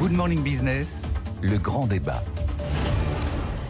Good Morning Business, le grand débat.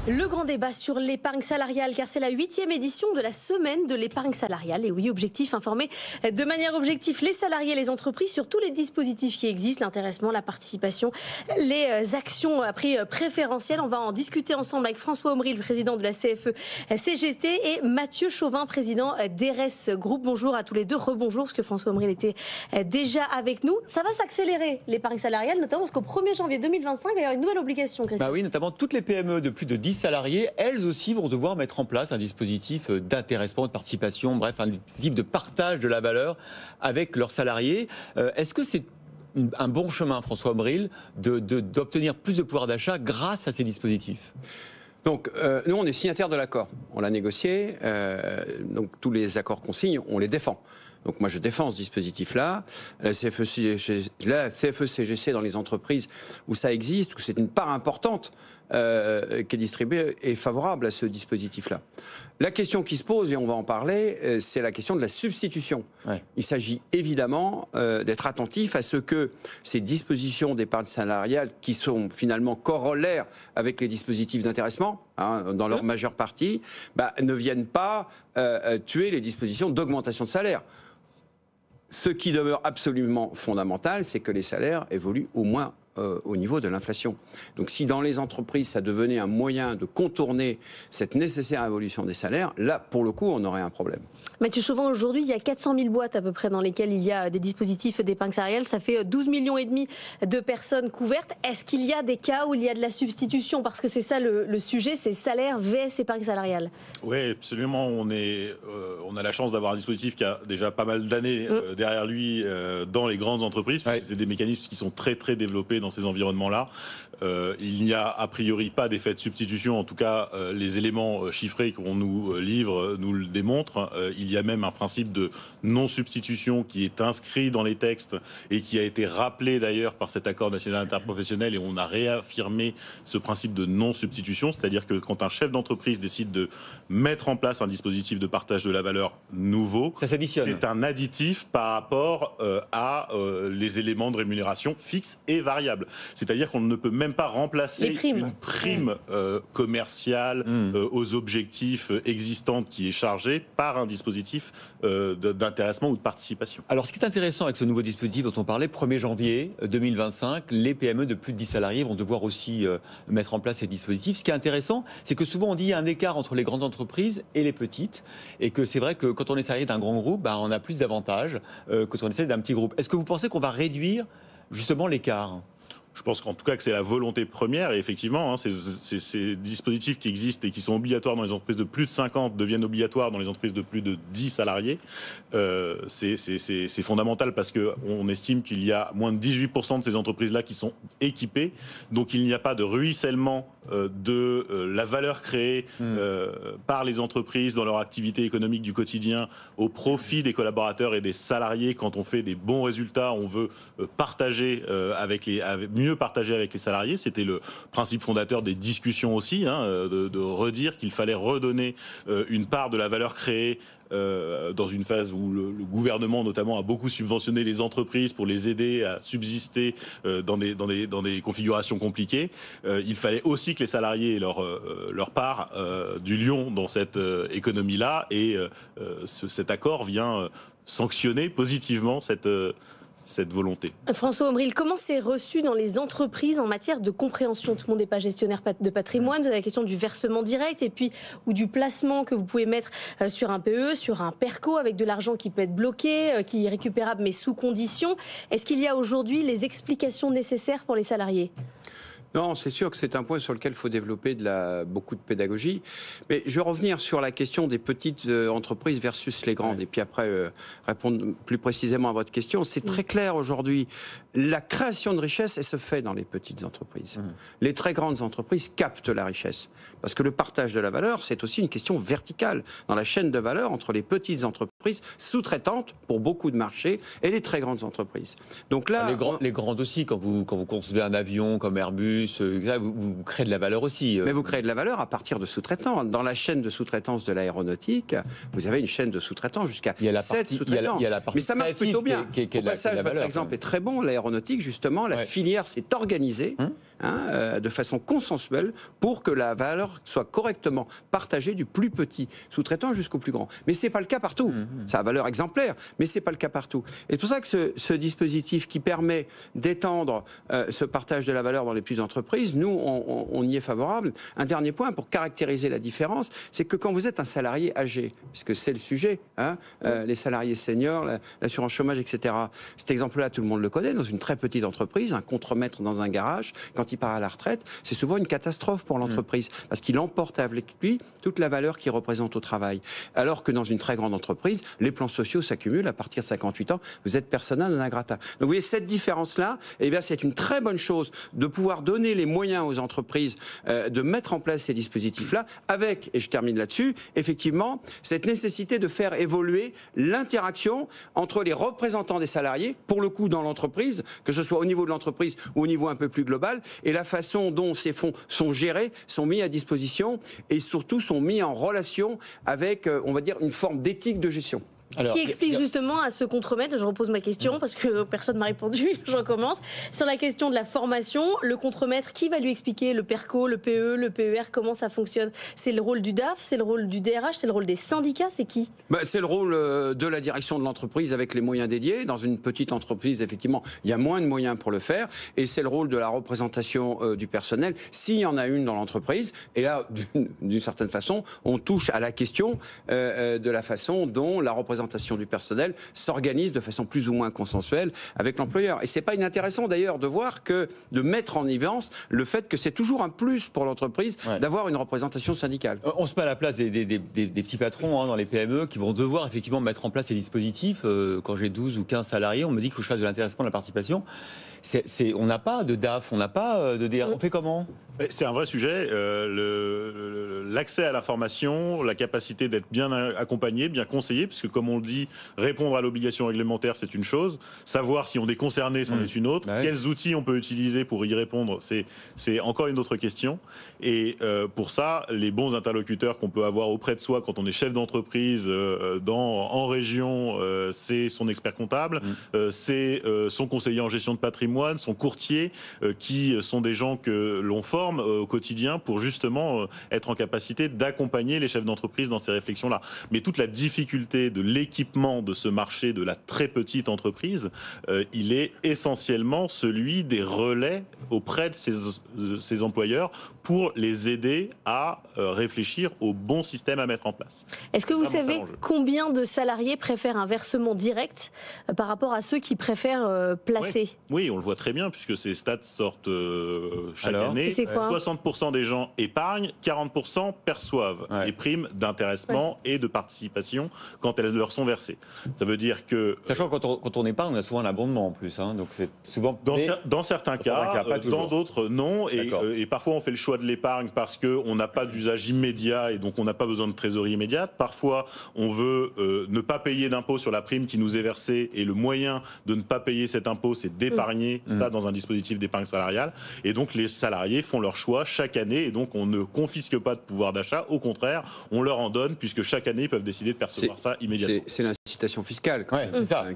Le grand débat sur l'épargne salariale, car c'est la 8e édition de la semaine de l'épargne salariale. Et oui, objectif, informer de manière objective les salariés et les entreprises sur tous les dispositifs qui existent, l'intéressement, la participation, les actions à prix préférentiel. On va en discuter ensemble avec François Omril, président de la CFE-CGT, et Mathieu Chauvin, président d'ERES Group. Bonjour à tous les deux, rebonjour, parce que François Omril était déjà avec nous. Ça va s'accélérer, l'épargne salariale, notamment parce qu'au 1er janvier 2025, il va y avoir une nouvelle obligation, Christophe. Bah oui, notamment toutes les PME de plus de 10 salariés, elles aussi vont devoir mettre en place un dispositif d'intéressement, de participation, bref, un type de partage de la valeur avec leurs salariés. Est-ce que c'est un bon chemin, François Omril, d'obtenir plus de pouvoir d'achat grâce à ces dispositifs ? Donc, nous, on est signataires de l'accord. On l'a négocié. Donc, tous les accords qu'on signe, on les défend. Donc, moi, je défends ce dispositif-là. La CFE-CGC dans les entreprises où ça existe, où c'est une part importante qui est distribuée, est favorable à ce dispositif-là. La question qui se pose, et on va en parler, c'est la question de la substitution. Ouais. Il s'agit évidemment d'être attentif à ce que ces dispositions d'épargne salariale, qui sont finalement corollaires avec les dispositifs d'intéressement, dans leur majeure partie, ne viennent pas tuer les dispositions d'augmentation de salaire. Ce qui demeure absolument fondamental, c'est que les salaires évoluent au moins au niveau de l'inflation. Donc si dans les entreprises, ça devenait un moyen de contourner cette nécessaire évolution des salaires, là, pour le coup, on aurait un problème. Mathieu Chauvin, aujourd'hui, il y a 400 000 boîtes à peu près dans lesquelles il y a des dispositifs d'épargne salariale. Ça fait 12,5 millions de personnes couvertes. Est-ce qu'il y a des cas où il y a de la substitution ? Parce que c'est ça le sujet, c'est salaire vs épargne salariale. Oui, absolument. On a la chance d'avoir un dispositif qui a déjà pas mal d'années derrière lui dans les grandes entreprises. Ouais. C'est des mécanismes qui sont très, très développés dans ces environnements-là. Il n'y a a priori pas d'effet de substitution, en tout cas les éléments chiffrés qu'on nous livre nous le démontrent. Il y a même un principe de non-substitution qui est inscrit dans les textes et qui a été rappelé d'ailleurs par cet accord national interprofessionnel, et on a réaffirmé ce principe de non-substitution, c'est-à-dire que quand un chef d'entreprise décide de mettre en place un dispositif de partage de la valeur nouveau, ça s'additionne. C'est un additif par rapport à les éléments de rémunération fixes et variables. C'est-à-dire qu'on ne peut même pas remplacer une prime commerciale aux objectifs existants qui est chargée par un dispositif d'intéressement ou de participation. Alors, ce qui est intéressant avec ce nouveau dispositif dont on parlait, 1er janvier 2025, les PME de plus de 10 salariés vont devoir aussi mettre en place ces dispositifs. Ce qui est intéressant, c'est que souvent on dit qu'il y a un écart entre les grandes entreprises et les petites, et que c'est vrai que quand on est salarié d'un grand groupe, on a plus d'avantages que quand on est salarié d'un petit groupe. Est-ce que vous pensez qu'on va réduire justement l'écart ? Je pense qu'en tout cas que c'est la volonté première, et effectivement, ces dispositifs qui existent et qui sont obligatoires dans les entreprises de plus de 50 deviennent obligatoires dans les entreprises de plus de 10 salariés. C'est fondamental parce qu'on estime qu'il y a moins de 18% de ces entreprises-là qui sont équipées, donc il n'y a pas de ruissellement de la valeur créée par les entreprises dans leur activité économique du quotidien au profit des collaborateurs et des salariés. Quand on fait des bons résultats, on veut partager mieux partager avec les salariés. C'était le principe fondateur des discussions aussi, de redire qu'il fallait redonner une part de la valeur créée dans une phase où le gouvernement notamment a beaucoup subventionné les entreprises pour les aider à subsister dans des configurations compliquées. Il fallait aussi que les salariés aient leur part du lion dans cette économie-là, et cet accord vient sanctionner positivement cette volonté. François Omril, comment c'est reçu dans les entreprises en matière de compréhension ? Tout le monde n'est pas gestionnaire de patrimoine. Vous avez la question du versement direct et puis ou du placement que vous pouvez mettre sur un PE, sur un PERCO, avec de l'argent qui peut être bloqué, qui est récupérable mais sous condition. Est-ce qu'il y a aujourd'hui les explications nécessaires pour les salariés ? Non, c'est sûr que c'est un point sur lequel il faut développer beaucoup de pédagogie. Mais je vais revenir sur la question des petites entreprises versus les grandes. Et puis après, répondre plus précisément à votre question. C'est très clair aujourd'hui. La création de richesse, elle se fait dans les petites entreprises. Les très grandes entreprises captent la richesse. Parce que le partage de la valeur, c'est aussi une question verticale dans la chaîne de valeur entre les petites entreprises entreprises sous-traitantes pour beaucoup de marchés et les très grandes entreprises. Donc là, les grandes aussi, quand vous concevez un avion comme Airbus, vous créez de la valeur aussi. Mais vous créez de la valeur à partir de sous-traitants. Dans la chaîne de sous-traitance de l'aéronautique, vous avez une chaîne de sous-traitants jusqu'à 7 sous-traitants. Mais ça marche plutôt bien. Au passage, votre exemple est très bon. L'aéronautique, justement, la filière s'est organisée de façon consensuelle pour que la valeur soit correctement partagée du plus petit sous-traitant jusqu'au plus grand. Mais c'est pas le cas partout. Ça a valeur exemplaire, mais c'est pas le cas partout. Et c'est pour ça que ce dispositif qui permet d'étendre ce partage de la valeur dans les plus entreprises, nous, on y est favorable. Un dernier point pour caractériser la différence, c'est que quand vous êtes un salarié âgé, puisque c'est le sujet, les salariés seniors, l'assurance chômage, etc. Cet exemple-là, tout le monde le connaît, dans une très petite entreprise, un contremaître dans un garage, quand il part à la retraite, c'est souvent une catastrophe pour l'entreprise, parce qu'il emporte avec lui toute la valeur qu'il représente au travail. Alors que dans une très grande entreprise, les plans sociaux s'accumulent à partir de 58 ans, vous êtes persona non grata. Donc vous voyez, cette différence-là, eh bien, c'est une très bonne chose de pouvoir donner les moyens aux entreprises de mettre en place ces dispositifs-là, avec, et je termine là-dessus, effectivement, cette nécessité de faire évoluer l'interaction entre les représentants des salariés, pour le coup dans l'entreprise, que ce soit au niveau de l'entreprise ou au niveau un peu plus global, et la façon dont ces fonds sont gérés, sont mis à disposition et surtout sont mis en relation avec, on va dire, une forme d'éthique de gestion. Alors, qui explique justement à ce contremaître, je repose ma question parce que personne ne m'a répondu, je recommence, sur la question de la formation, le contremaître, qui va lui expliquer le PERCO, le PE, le PER, comment ça fonctionne? C'est le rôle du DAF, c'est le rôle du DRH, c'est le rôle des syndicats, c'est qui? C'est le rôle de la direction de l'entreprise avec les moyens dédiés. Dans une petite entreprise, effectivement, il y a moins de moyens pour le faire. Et c'est le rôle de la représentation du personnel, s'il y en a une dans l'entreprise. Et là, d'une certaine façon, on touche à la question de la façon dont la représentation du personnel s'organise de façon plus ou moins consensuelle avec l'employeur. Et c'est pas inintéressant d'ailleurs de voir que, de mettre en évidence le fait que c'est toujours un plus pour l'entreprise d'avoir une représentation syndicale. On se met à la place des petits patrons dans les PME qui vont devoir effectivement mettre en place ces dispositifs. Quand j'ai 12 ou 15 salariés, on me dit qu'il faut que je fasse de l'intéressement, de la participation. On n'a pas de DAF, on n'a pas de DR. On fait comment? C'est un vrai sujet. L'accès à l'information, la capacité d'être bien accompagné, bien conseillé, puisque comme on le dit, répondre à l'obligation réglementaire, c'est une chose. Savoir si on est concerné, c'en est une autre. Quels outils on peut utiliser pour y répondre, c'est encore une autre question. Et pour ça, les bons interlocuteurs qu'on peut avoir auprès de soi quand on est chef d'entreprise en région, c'est son expert comptable, c'est son conseiller en gestion de patrimoine, son courtier, qui sont des gens que l'on forme au quotidien pour justement être en capacité d'accompagner les chefs d'entreprise dans ces réflexions-là. Mais toute la difficulté de l'équipement de ce marché de la très petite entreprise, il est essentiellement celui des relais auprès de ces employeurs pour les aider à réfléchir au bon système à mettre en place. Est-ce que vous savez combien de salariés préfèrent un versement direct par rapport à ceux qui préfèrent placer? Oui, on le voit très bien puisque ces stats sortent chaque année. 60% des gens épargnent, 40% perçoivent les primes d'intéressement et de participation quand elles leur sont versées. Ça veut dire que... Sachant que quand on épargne, on a souvent un abondement en plus. Donc c'est souvent... Dans certains cas, dans d'autres non. Et parfois on fait le choix de l'épargne parce qu'on n'a pas d'usage immédiat et donc on n'a pas besoin de trésorerie immédiate. Parfois on veut ne pas payer d'impôt sur la prime qui nous est versée et le moyen de ne pas payer cet impôt, c'est d'épargner ça dans un dispositif d'épargne salariale. Et donc les salariés font leur choix chaque année et donc on ne confisque pas de pouvoir d'achat, au contraire, on leur en donne puisque chaque année ils peuvent décider de percevoir ça immédiatement. C'est l'incitation fiscale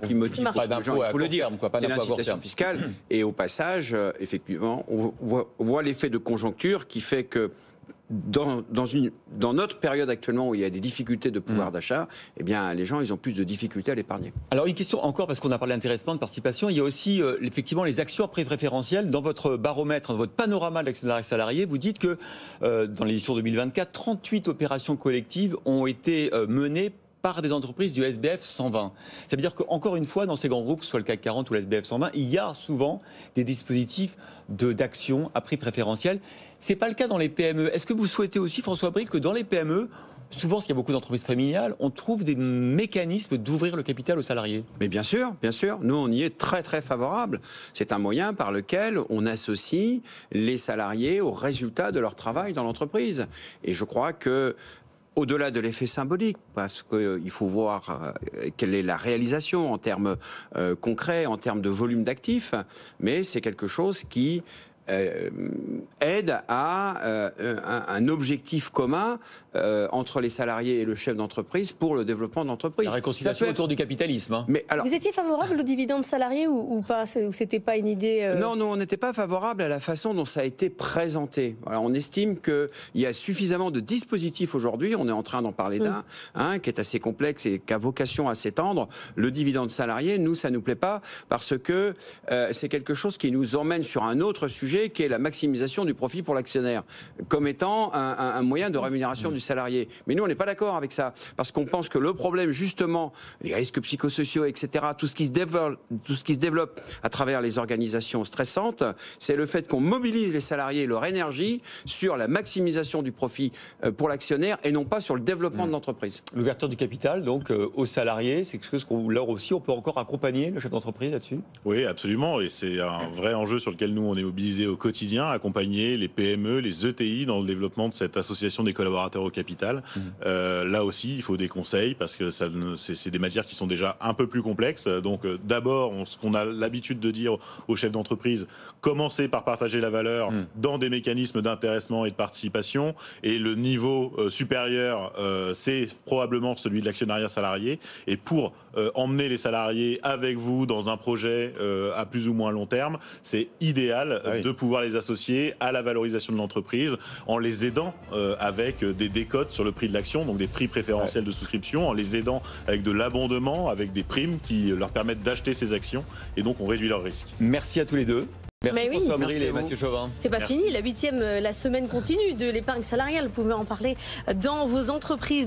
qui motive les gens, il faut le dire. C'est l'incitation fiscale et au passage, effectivement, on voit l'effet de conjoncture qui fait que dans notre période actuellement où il y a des difficultés de pouvoir d'achat, eh bien, les gens, ils ont plus de difficultés à l'épargner. Alors, une question encore, parce qu'on a parlé d'intéressement, de participation, il y a aussi effectivement les actions à prix préférentiel. Dans votre baromètre, dans votre panorama de l'actionnariat salarié, vous dites que dans l'édition 2024, 38 opérations collectives ont été menées par des entreprises du SBF 120. Ça veut dire qu'encore une fois, dans ces grands groupes, que ce soit le CAC 40 ou le SBF 120, il y a souvent des dispositifs d'actions à prix préférentiel. Ce n'est pas le cas dans les PME. Est-ce que vous souhaitez aussi, François Bric, que dans les PME, souvent, parce qu'il y a beaucoup d'entreprises familiales, on trouve des mécanismes d'ouvrir le capital aux salariés? Mais bien sûr, bien sûr. Nous, on y est très, très favorable. C'est un moyen par lequel on associe les salariés aux résultats de leur travail dans l'entreprise. Et je crois que au-delà de l'effet symbolique, parce qu'il faut voir quelle est la réalisation en termes concrets, en termes de volume d'actifs, mais c'est quelque chose qui aide à un objectif commun entre les salariés et le chef d'entreprise pour le développement de l'entreprise. La réconciliation autour du capitalisme. Hein. Mais alors, vous étiez favorable au dividende salarié ou pas? Ou c'était pas une idée Non, on n'était pas favorable à la façon dont ça a été présenté. Alors, on estime qu'il y a suffisamment de dispositifs aujourd'hui, on est en train d'en parler d'un, qui est assez complexe et qui a vocation à s'étendre. Le dividende salarié, nous, ça nous plaît pas parce que c'est quelque chose qui nous emmène sur un autre sujet qui est la maximisation du profit pour l'actionnaire, comme étant un moyen de rémunération du salarié. Mais nous, on n'est pas d'accord avec ça, parce qu'on pense que le problème, justement, les risques psychosociaux, etc., tout ce qui se développe à travers les organisations stressantes, c'est le fait qu'on mobilise les salariés et leur énergie sur la maximisation du profit pour l'actionnaire et non pas sur le développement de l'entreprise. L'ouverture du capital, donc, aux salariés, c'est quelque chose qu'on leur aussi, on peut encore accompagner le chef d'entreprise là-dessus? Oui, absolument, et c'est un vrai enjeu sur lequel nous, on est mobilisés au quotidien, accompagner les PME, les ETI dans le développement de cette association des collaborateurs au capital. Là aussi, il faut des conseils parce que c'est des matières qui sont déjà un peu plus complexes. Donc d'abord, ce qu'on a l'habitude de dire aux chefs d'entreprise, commencez par partager la valeur dans des mécanismes d'intéressement et de participation. Et le niveau supérieur, c'est probablement celui de l'actionnariat salarié. Et pour emmener les salariés avec vous dans un projet à plus ou moins long terme, c'est idéal de pouvoir les associer à la valorisation de l'entreprise en les aidant avec des décotes sur le prix de l'action, donc des prix préférentiels de souscription, en les aidant avec de l'abondement, avec des primes qui leur permettent d'acheter ces actions et donc on réduit leurs risques. Merci à tous les deux. Merci Mais oui. François Abril Merci et à vous. Mathieu Chauvin. C'est pas Merci. fini, la 8e, la semaine continue de l'épargne salariale. Vous pouvez en parler dans vos entreprises.